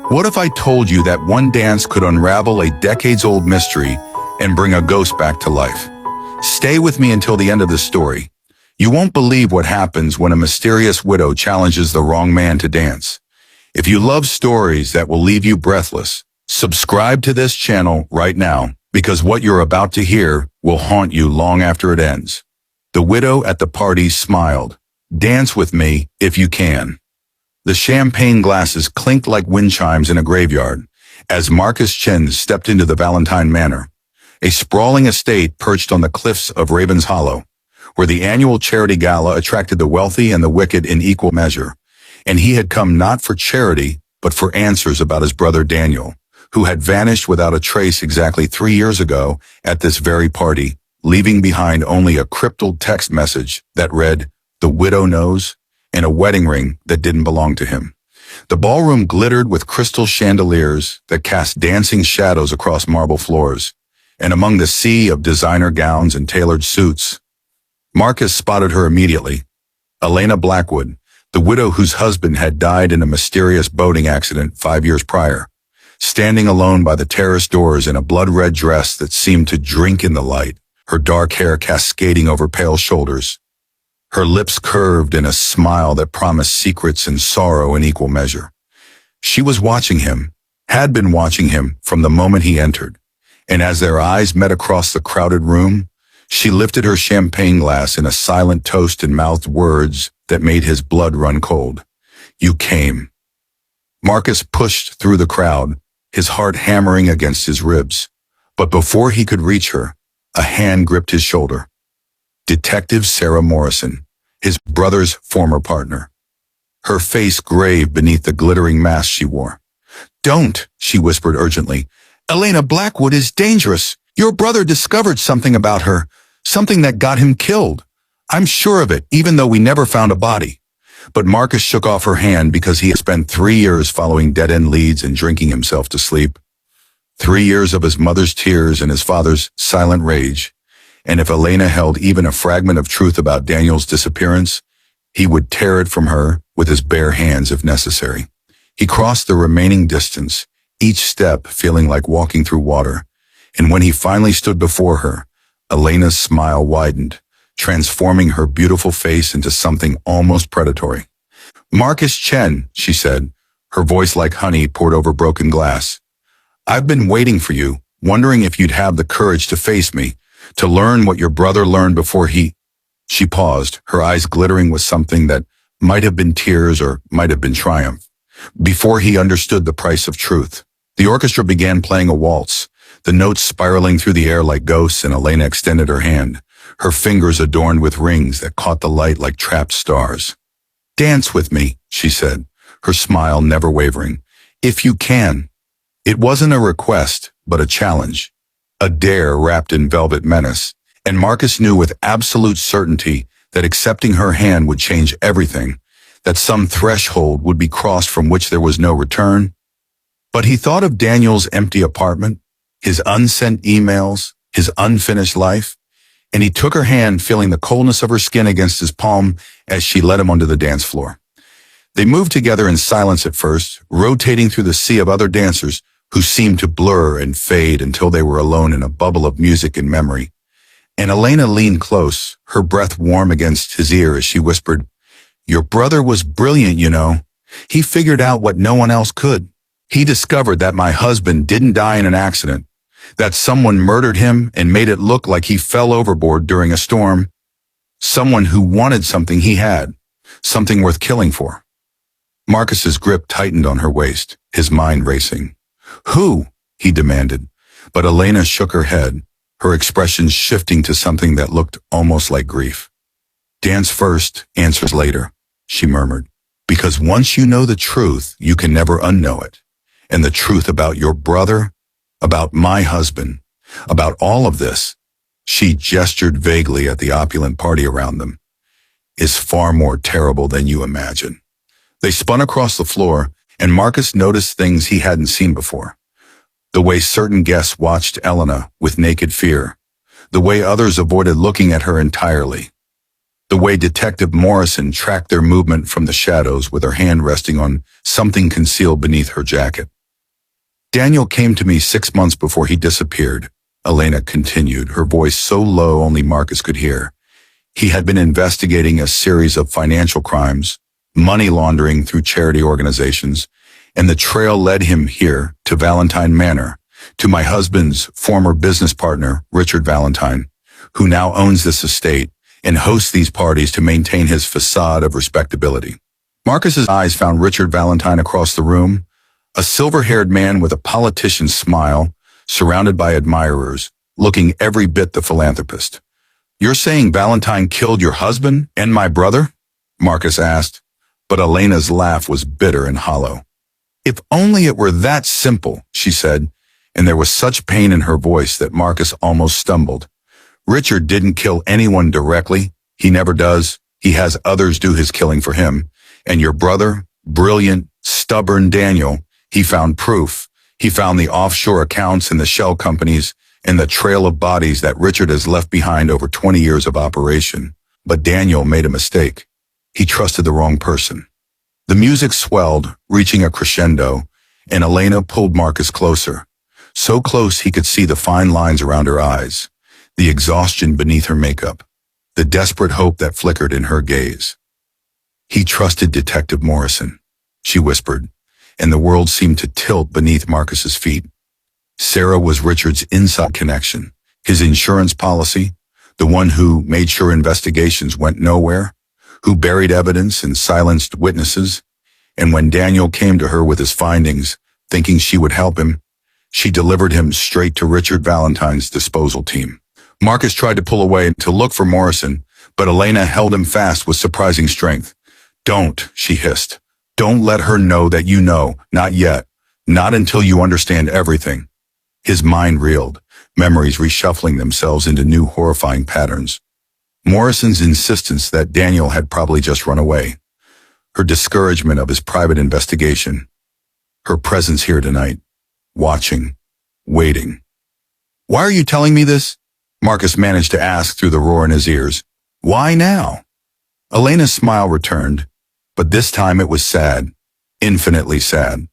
What if I told you that one dance could unravel a decades-old mystery and bring a ghost back to life? Stay with me until the end of the story. You won't believe what happens when a mysterious widow challenges the wrong man to dance. If you love stories that will leave you breathless, subscribe to this channel right now, because what you're about to hear will haunt you long after it ends. The widow at the party smiled. Dance with me if you can. The champagne glasses clinked like wind chimes in a graveyard as Marcus Chen stepped into the Valentine Manor, a sprawling estate perched on the cliffs of Ravens Hollow, where the annual charity gala attracted the wealthy and the wicked in equal measure. And he had come not for charity, but for answers about his brother Daniel, who had vanished without a trace exactly 3 years ago at this very party, leaving behind only a cryptic text message that read, "The widow knows," and a wedding ring that didn't belong to him. The ballroom glittered with crystal chandeliers that cast dancing shadows across marble floors, and among the sea of designer gowns and tailored suits, Marcus spotted her immediately. Elena Blackwood, the widow whose husband had died in a mysterious boating accident 5 years prior, standing alone by the terrace doors in a blood-red dress that seemed to drink in the light, her dark hair cascading over pale shoulders, her lips curved in a smile that promised secrets and sorrow in equal measure. She was watching him, had been watching him from the moment he entered, and as their eyes met across the crowded room, she lifted her champagne glass in a silent toast and mouthed words that made his blood run cold. "You came." Marcus pushed through the crowd, his heart hammering against his ribs. But before he could reach her, a hand gripped his shoulder. Detective Sarah Morrison, his brother's former partner. Her face grave beneath the glittering mask she wore. "Don't," she whispered urgently. "Elena Blackwood is dangerous. Your brother discovered something about her, something that got him killed. I'm sure of it, even though we never found a body." But Marcus shook off her hand because he had spent 3 years following dead-end leads and drinking himself to sleep. 3 years of his mother's tears and his father's silent rage. And if Elena held even a fragment of truth about Daniel's disappearance, he would tear it from her with his bare hands if necessary. He crossed the remaining distance, each step feeling like walking through water. And when he finally stood before her, Elena's smile widened, transforming her beautiful face into something almost predatory. "Marcus Chen," she said, her voice like honey poured over broken glass. "I've been waiting for you, wondering if you'd have the courage to face me, to learn what your brother learned before he—" She paused, her eyes glittering with something that might have been tears or might have been triumph. "Before he understood the price of truth." The orchestra began playing a waltz, the notes spiraling through the air like ghosts, and Elena extended her hand, her fingers adorned with rings that caught the light like trapped stars. "Dance with me," she said, her smile never wavering. "If you can." It wasn't a request, but a challenge. A dare wrapped in velvet menace, and Marcus knew with absolute certainty that accepting her hand would change everything, that some threshold would be crossed from which there was no return. But he thought of Daniel's empty apartment, his unsent emails, his unfinished life, and he took her hand, feeling the coldness of her skin against his palm as she led him onto the dance floor. They moved together in silence at first, rotating through the sea of other dancers who seemed to blur and fade until they were alone in a bubble of music and memory. And Elena leaned close, her breath warm against his ear as she whispered, "Your brother was brilliant, you know. He figured out what no one else could. He discovered that my husband didn't die in an accident, that someone murdered him and made it look like he fell overboard during a storm. Someone who wanted something he had, something worth killing for." Marcus's grip tightened on her waist, his mind racing. "Who?" he demanded, but Elena shook her head, her expression shifting to something that looked almost like grief. "Dance first, answers later," she murmured. "Because once you know the truth, you can never unknow it. And the truth about your brother, about my husband, about all of this," she gestured vaguely at the opulent party around them, "is far more terrible than you imagine." They spun across the floor, and Marcus noticed things he hadn't seen before. The way certain guests watched Elena with naked fear, the way others avoided looking at her entirely, the way Detective Morrison tracked their movement from the shadows with her hand resting on something concealed beneath her jacket. Daniel came to me 6 months before he disappeared, Elena continued, her voice so low only Marcus could hear. He had been investigating a series of financial crimes, money laundering through charity organizations, and the trail led him here to Valentine Manor, to my husband's former business partner, Richard Valentine, who now owns this estate and hosts these parties to maintain his facade of respectability. Marcus's eyes found Richard Valentine across the room, a silver-haired man with a politician's smile, surrounded by admirers, looking every bit the philanthropist. "You're saying Valentine killed your husband and my brother?" Marcus asked, but Elena's laugh was bitter and hollow. "If only it were that simple," she said, and there was such pain in her voice that Marcus almost stumbled. "Richard didn't kill anyone directly. He never does. He has others do his killing for him. And your brother, brilliant, stubborn Daniel, he found proof. He found the offshore accounts and the shell companies and the trail of bodies that Richard has left behind over 20 years of operation. But Daniel made a mistake. He trusted the wrong person." The music swelled, reaching a crescendo, and Elena pulled Marcus closer. So close he could see the fine lines around her eyes, the exhaustion beneath her makeup, the desperate hope that flickered in her gaze. "He trusted Detective Morrison," she whispered, and the world seemed to tilt beneath Marcus's feet. Sarah was Richard's inside connection, his insurance policy, the one who made sure investigations went nowhere, who buried evidence and silenced witnesses. And when Daniel came to her with his findings, thinking she would help him, she delivered him straight to Richard Valentine's disposal team. Marcus tried to pull away to look for Morrison, but Elena held him fast with surprising strength. "Don't," she hissed. "Don't let her know that you know, not yet, not until you understand everything." His mind reeled, memories reshuffling themselves into new horrifying patterns. Morrison's insistence that Daniel had probably just run away, her discouragement of his private investigation, her presence here tonight, watching, waiting. "Why are you telling me this?" Marcus managed to ask through the roar in his ears. "Why now?" Elena's smile returned, but this time it was sad, infinitely sad.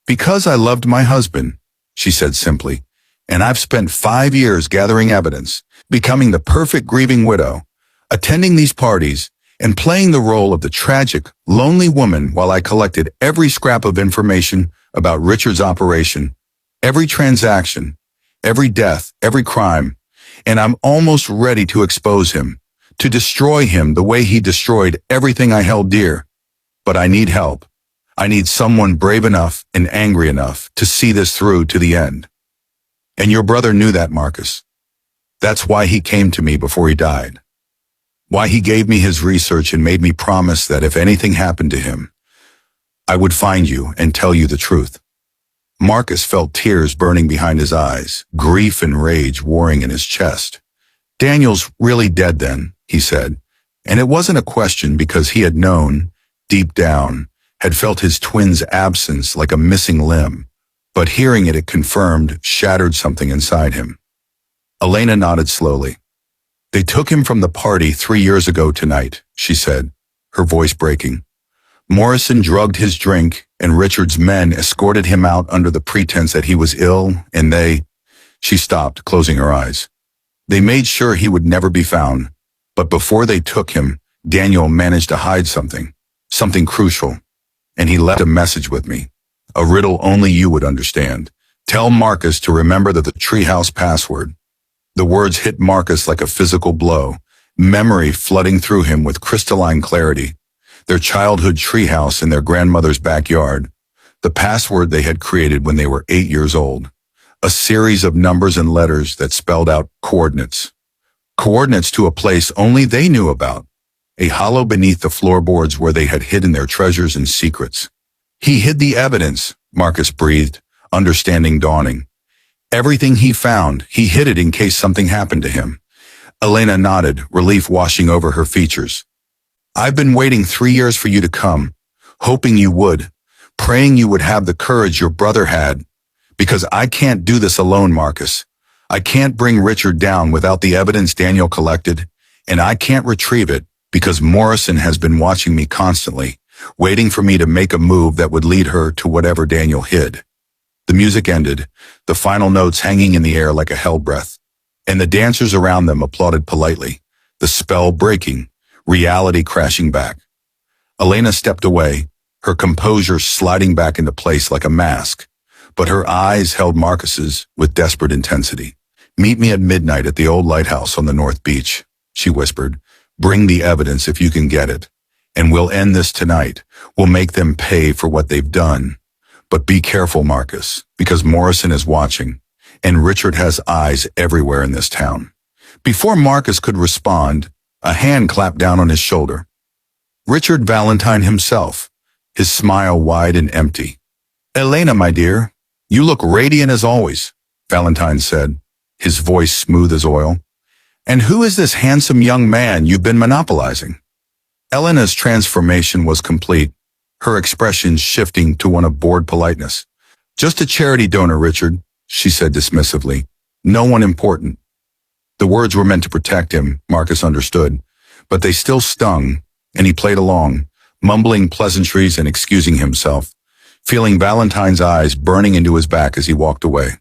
"Because I loved my husband," she said simply, "and I've spent 5 years gathering evidence, becoming the perfect grieving widow, attending these parties, and playing the role of the tragic, lonely woman while I collected every scrap of information about Richard's operation, every transaction, every death, every crime, and I'm almost ready to expose him, to destroy him the way he destroyed everything I held dear. But I need help. I need someone brave enough and angry enough to see this through to the end. And your brother knew that, Marcus. That's why he came to me before he died. Why he gave me his research and made me promise that if anything happened to him, I would find you and tell you the truth." Marcus felt tears burning behind his eyes, grief and rage warring in his chest. "Daniel's really dead then," he said, and it wasn't a question because he had known, deep down, had felt his twin's absence like a missing limb, but hearing it confirmed, shattered something inside him. Elena nodded slowly. "They took him from the party 3 years ago tonight," she said, her voice breaking. "Morrison drugged his drink, and Richard's men escorted him out under the pretense that he was ill, and they—" She stopped, closing her eyes. "They made sure he would never be found, but before they took him, Daniel managed to hide something crucial, and he left a message with me, a riddle only you would understand. Tell Marcus to remember the treehouse password." The words hit Marcus like a physical blow, memory flooding through him with crystalline clarity. Their childhood treehouse in their grandmother's backyard, the password they had created when they were 8 years old, a series of numbers and letters that spelled out coordinates. Coordinates to a place only they knew about, a hollow beneath the floorboards where they had hidden their treasures and secrets. "He hid the evidence," Marcus breathed, understanding dawning. "Everything he found, he hid it in case something happened to him." Elena nodded, relief washing over her features. "I've been waiting 3 years for you to come, hoping you would, praying you would have the courage your brother had. Because I can't do this alone, Marcus. I can't bring Richard down without the evidence Daniel collected, and I can't retrieve it because Morrison has been watching me constantly, waiting for me to make a move that would lead her to whatever Daniel hid. The music ended, the final notes hanging in the air like a hell breath, and the dancers around them applauded politely, the spell breaking, reality crashing back. Elena stepped away, her composure sliding back into place like a mask, but her eyes held Marcus's with desperate intensity. "Meet me at midnight at the old lighthouse on the North Beach," she whispered. "Bring the evidence if you can get it, and we'll end this tonight. We'll make them pay for what they've done. But be careful, Marcus, because Morrison is watching, and Richard has eyes everywhere in this town." Before Marcus could respond, a hand clapped down on his shoulder. Richard Valentine himself, his smile wide and empty. "Elena, my dear, you look radiant as always," Valentine said, his voice smooth as oil. "And who is this handsome young man you've been monopolizing?" Elena's transformation was complete, her expression shifting to one of bored politeness. "Just a charity donor, Richard," she said dismissively. "No one important." The words were meant to protect him, Marcus understood, but they still stung, and he played along, mumbling pleasantries and excusing himself, feeling Valentine's eyes burning into his back as he walked away.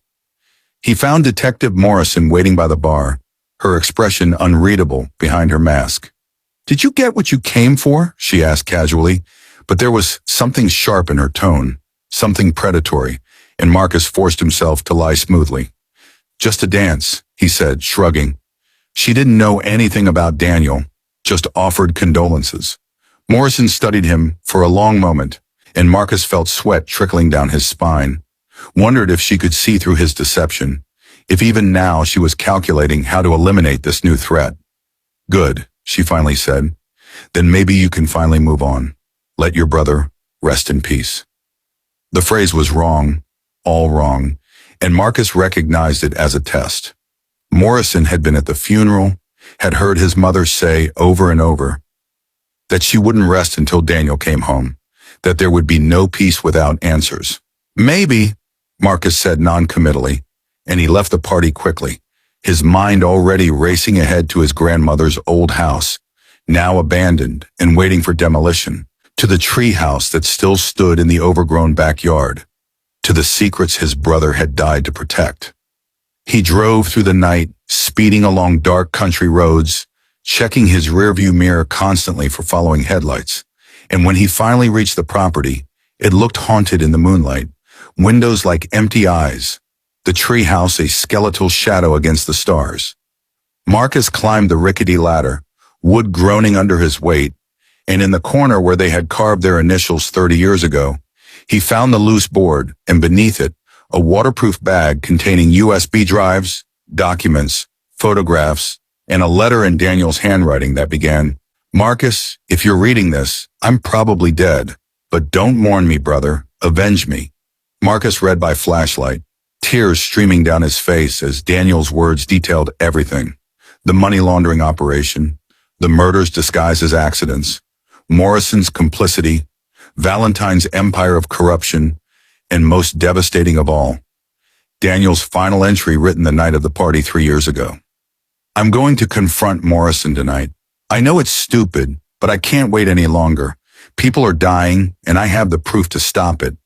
He found Detective Morrison waiting by the bar, her expression unreadable behind her mask. "Did you get what you came for?" she asked casually, but there was something sharp in her tone, something predatory, and Marcus forced himself to lie smoothly. "Just a dance," he said, shrugging. She didn't know anything about Daniel, just offered condolences. Morrison studied him for a long moment, and Marcus felt sweat trickling down his spine, wondered if she could see through his deception, if even now she was calculating how to eliminate this new threat. "Good," she finally said. "Then maybe you can finally move on. Let your brother rest in peace." The phrase was wrong, all wrong, and Marcus recognized it as a test. Morrison had been at the funeral, had heard his mother say over and over that she wouldn't rest until Daniel came home, that there would be no peace without answers. "Maybe," Marcus said non-committally, and he left the party quickly, his mind already racing ahead to his grandmother's old house, now abandoned and waiting for demolition, to the tree house that still stood in the overgrown backyard, to the secrets his brother had died to protect. He drove through the night, speeding along dark country roads, checking his rearview mirror constantly for following headlights, and when he finally reached the property, it looked haunted in the moonlight, windows like empty eyes, the treehouse a skeletal shadow against the stars. Marcus climbed the rickety ladder, wood groaning under his weight, and in the corner where they had carved their initials 30 years ago, he found the loose board, and beneath it, a waterproof bag containing USB drives, documents, photographs, and a letter in Daniel's handwriting that began, "Marcus, if you're reading this, I'm probably dead, but don't mourn me, brother, avenge me." Marcus read by flashlight, tears streaming down his face as Daniel's words detailed everything: the money laundering operation, the murders disguised as accidents, Morrison's complicity, Valentine's empire of corruption, and most devastating of all, Daniel's final entry written the night of the party 3 years ago. "I'm going to confront Morrison tonight. I know it's stupid, but I can't wait any longer. People are dying, and I have the proof to stop it.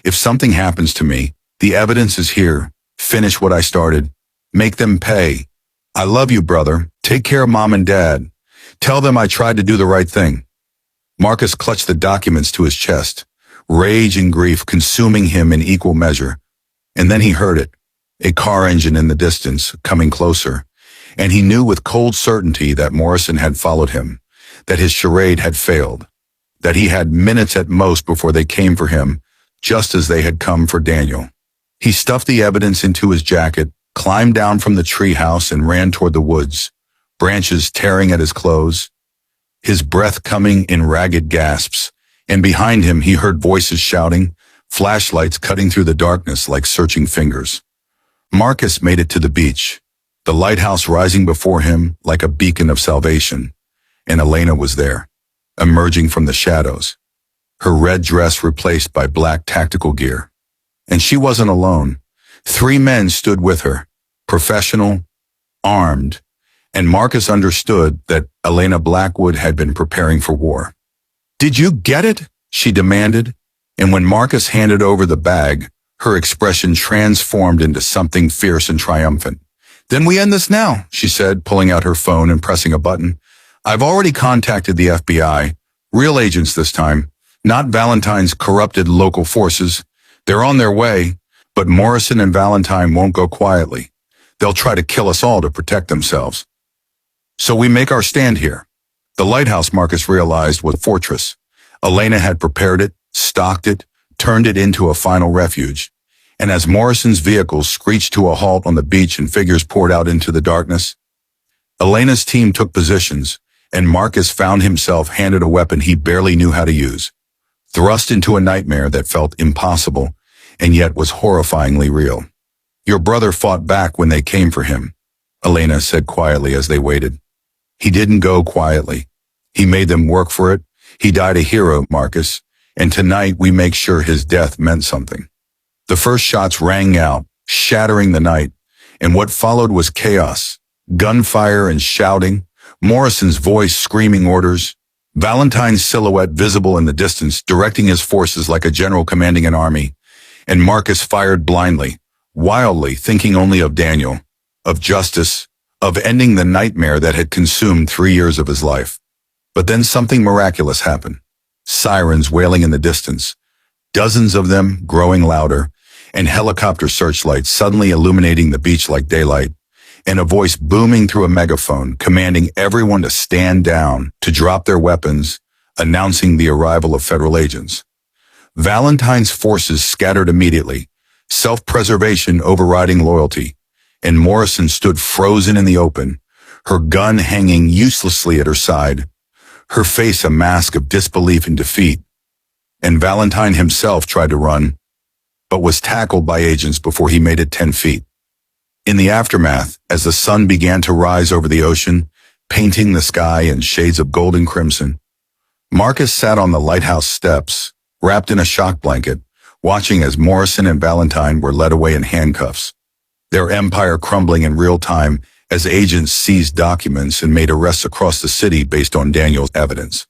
If something happens to me, the evidence is here. Finish what I started. Make them pay. I love you, brother. Take care of Mom and Dad. Tell them I tried to do the right thing." Marcus clutched the documents to his chest, rage and grief consuming him in equal measure. And then he heard it, a car engine in the distance, coming closer, and he knew with cold certainty that Morrison had followed him, that his charade had failed, that he had minutes at most before they came for him, just as they had come for Daniel. He stuffed the evidence into his jacket, climbed down from the treehouse and ran toward the woods, branches tearing at his clothes, his breath coming in ragged gasps, and behind him he heard voices shouting, flashlights cutting through the darkness like searching fingers. Marcus made it to the beach, the lighthouse rising before him like a beacon of salvation, and Elena was there, emerging from the shadows, her red dress replaced by black tactical gear. And she wasn't alone. 3 men stood with her, professional, armed, and Marcus understood that Elena Blackwood had been preparing for war. "Did you get it?" she demanded, and when Marcus handed over the bag, Her expression transformed into something fierce and triumphant. "Then we end this now," she said, pulling out her phone and pressing a button. "I've already contacted the FBI. Real agents this time, not Valentine's corrupted local forces. They're on their way, but Morrison and Valentine won't go quietly. They'll try to kill us all to protect themselves. So we make our stand here." The lighthouse, Marcus realized, was a fortress. Elena had prepared it, stocked it, turned it into a final refuge. And as Morrison's vehicle screeched to a halt on the beach and figures poured out into the darkness, Elena's team took positions, and Marcus found himself handed a weapon he barely knew how to use. Thrust into a nightmare that felt impossible, and yet was horrifyingly real. "Your brother fought back when they came for him," Elena said quietly as they waited. "He didn't go quietly. He made them work for it. He died a hero, Marcus, and tonight we make sure his death meant something." The first shots rang out, shattering the night, and what followed was chaos, gunfire and shouting, Morrison's voice screaming orders, Valentine's silhouette visible in the distance, directing his forces like a general commanding an army, and Marcus fired blindly, wildly, thinking only of Daniel, of justice, of ending the nightmare that had consumed 3 years of his life. But then something miraculous happened. Sirens wailing in the distance, dozens of them growing louder, and helicopter searchlights suddenly illuminating the beach like daylight, and a voice booming through a megaphone commanding everyone to stand down, to drop their weapons, announcing the arrival of federal agents. Valentine's forces scattered immediately, self-preservation overriding loyalty, and Morrison stood frozen in the open, her gun hanging uselessly at her side, her face a mask of disbelief and defeat. And Valentine himself tried to run, but was tackled by agents before he made it 10 feet. In the aftermath, as the sun began to rise over the ocean, painting the sky in shades of golden crimson, Marcus sat on the lighthouse steps, wrapped in a shock blanket, watching as Morrison and Valentine were led away in handcuffs, their empire crumbling in real time as agents seized documents and made arrests across the city based on Daniel's evidence.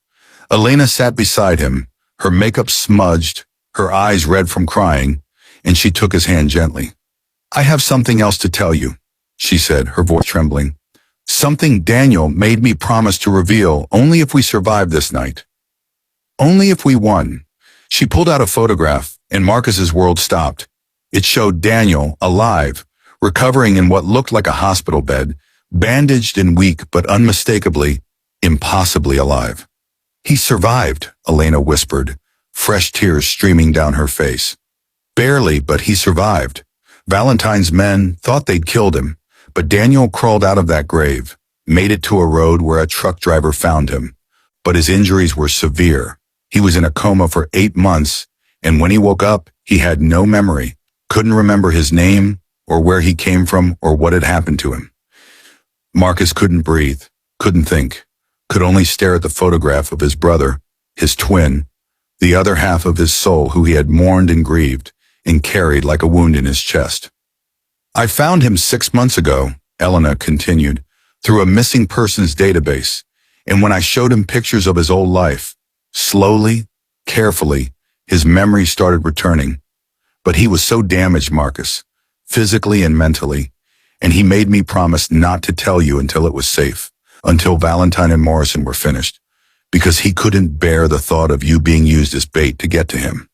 Elena sat beside him, her makeup smudged, her eyes red from crying, and she took his hand gently. "I have something else to tell you," she said, her voice trembling. "Something Daniel made me promise to reveal only if we survived this night. Only if we won." She pulled out a photograph, and Marcus's world stopped. It showed Daniel, alive, recovering in what looked like a hospital bed, bandaged and weak but unmistakably, impossibly alive. "He survived," Elena whispered, fresh tears streaming down her face. "Barely, but he survived. Valentine's men thought they'd killed him, but Daniel crawled out of that grave, made it to a road where a truck driver found him. But his injuries were severe. He was in a coma for 8 months, and when he woke up, he had no memory, couldn't remember his name, or where he came from, or what had happened to him." Marcus couldn't breathe, couldn't think, could only stare at the photograph of his brother, his twin, the other half of his soul who he had mourned and grieved, and carried like a wound in his chest. "I found him 6 months ago," Elena continued, "through a missing persons database, and when I showed him pictures of his old life, slowly, carefully, his memory started returning. But he was so damaged, Marcus, physically and mentally, and he made me promise not to tell you until it was safe, until Valentine and Morrison were finished, because he couldn't bear the thought of you being used as bait to get to him."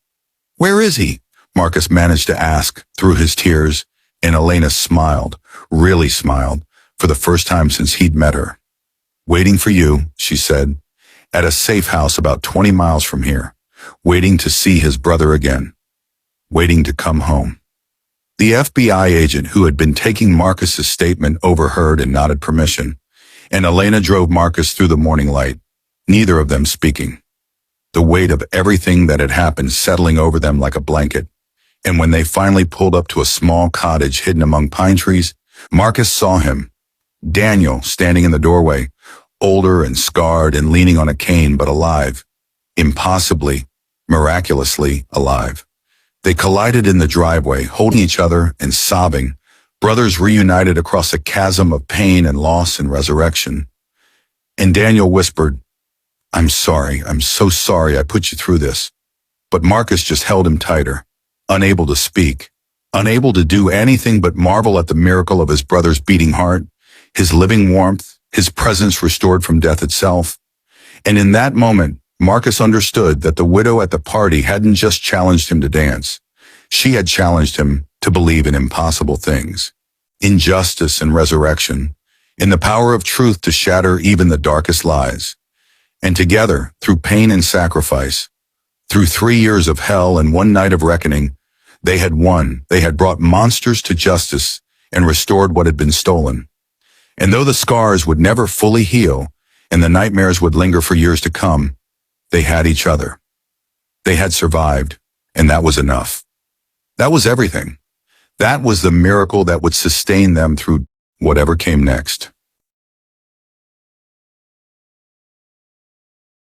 "Where is he?" Marcus managed to ask through his tears, and Elena smiled, really smiled, for the first time since he'd met her. "Waiting for you," she said, "at a safe house about 20 miles from here, waiting to see his brother again, waiting to come home." The FBI agent who had been taking Marcus's statement overheard and nodded permission, and Elena drove Marcus through the morning light, neither of them speaking, the weight of everything that had happened settling over them like a blanket. And when they finally pulled up to a small cottage hidden among pine trees, Marcus saw him, Daniel, standing in the doorway, older and scarred and leaning on a cane, but alive, impossibly, miraculously alive. They collided in the driveway, holding each other and sobbing, brothers reunited across a chasm of pain and loss and resurrection. And Daniel whispered, I'm so sorry I put you through this." But Marcus just held him tighter. unable to speak, unable to do anything but marvel at the miracle of his brother's beating heart, his living warmth, his presence restored from death itself. And in that moment, Marcus understood that the widow at the party hadn't just challenged him to dance. She had challenged him to believe in impossible things, in justice and resurrection, in the power of truth to shatter even the darkest lies. And together, through pain and sacrifice, through 3 years of hell and 1 night of reckoning, they had won. They had brought monsters to justice and restored what had been stolen. And though the scars would never fully heal and the nightmares would linger for years to come, they had each other. They had survived, and that was enough. That was everything. That was the miracle that would sustain them through whatever came next.